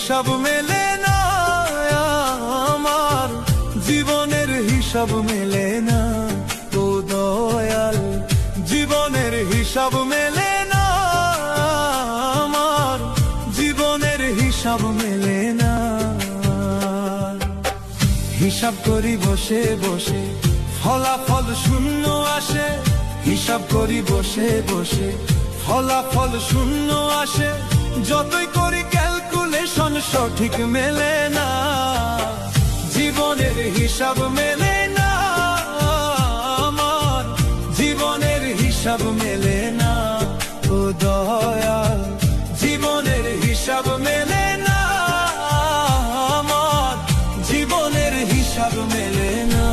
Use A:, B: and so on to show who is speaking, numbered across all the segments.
A: হিসাব মেলে না, আমার জীবনের হিসাব মেলে না। তো দয়াল জীবনের হিসাব মেলে না, আমার জীবনের হিসাব মেলে না। হিসাব করি বসে বসে ফলাফল শূন্য আসে, হিসাব করি বসে বসে ফলাফল শূন্য আসে। যতই করি ক্যালকুলেশন সঠিক মেলে না, জীবনের হিসাব মেলে না, আমার জীবনের হিসাব মেলে না। ও দয়াল জীবনের হিসাব মেলে না, আমার জীবনের হিসাব মেলে না।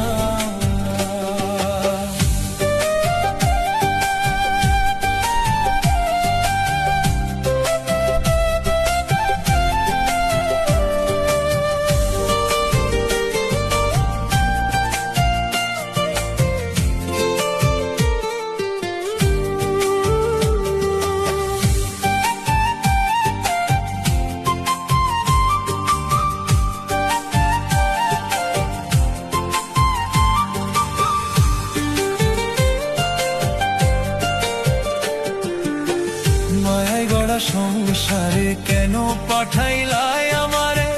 A: মায়ায় গড়া সংসারে কেন পাঠাইলাই আমারে?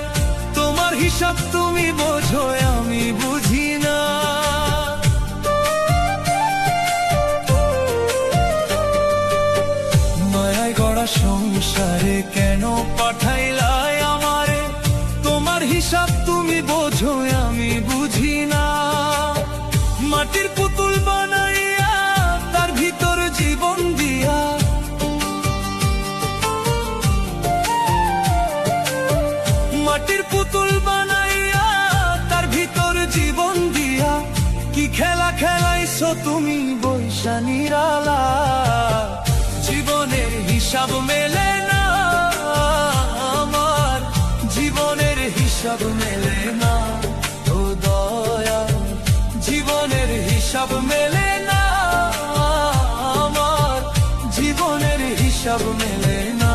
A: তোমার হিসাব তুমি বোঝো, আমি বুঝি না। মায়ায় গড়া সংসারে কেন পাঠাইলাই আমারে? তোমার হিসাব তুমি বোঝো, আমি বুঝি না। মাটির পুতুল বানাইয়া তার ভিতর জীবন দিয়া, মাটির পুতুল বানাইয়া তার ভিতর জীবন দিয়া, কি খেলা খেলাইছো তুমি বৈশা নিরালা। জীবনের হিসাব মেলে না, আমার জীবনের হিসাব মেলে না। ও দয়াল জীবনের হিসাব মেলে না, আমার জীবনের হিসাব মেলে না।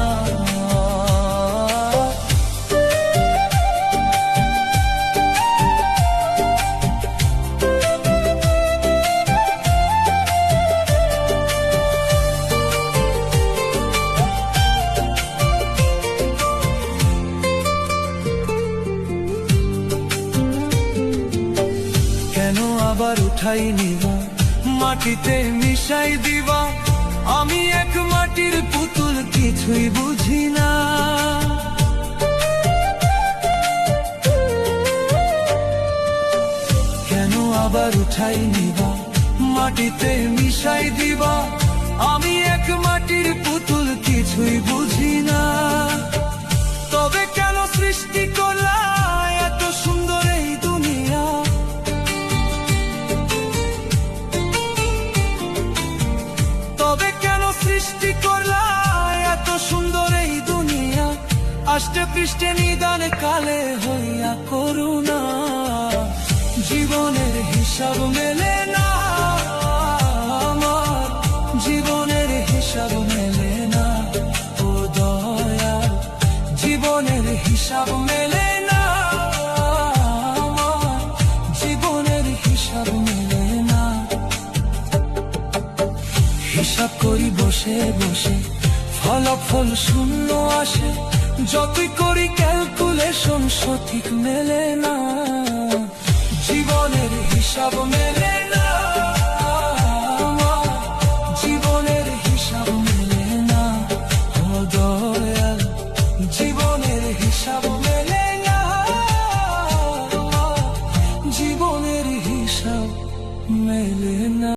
A: আবার উঠাই নিবা, মাটিতে মিশাই দিবা, আমি এক মাটির পুতুল কিছুই বুঝি না। কেন আবার উঠাই নিবা, মাটিতে মিশাই দিবা, আমি এক মাটির পুতুল কিছুই বুঝি না। তবে কেন সৃষ্টি করলা এত সুন্দর এই দুনিয়া? তবে কেন সৃষ্টি করলা এত সুন্দর এই দুনিয়া? আষ্টে পৃষ্ঠে নিদান কালে হইয়া করুণা, জীবনের হিসাব মেলে না, আমার জীবনের হিসাব মেলে না। ও দয়াল জীবনের হিসাব মেলে না, আমার জীবনের হিসাব মেলে না। হিসাব করি বসে বসে ফলাফল শূন্য আসে, যতই করি ক্যালকুলেশন সঠিক মেলে না, জীবনের হিসাব মেলে না, আমার জীবনের হিসাব মেলে না। ও দয়াল জীবনের হিসাব মেলে না, জীবনের হিসাব মেলে না।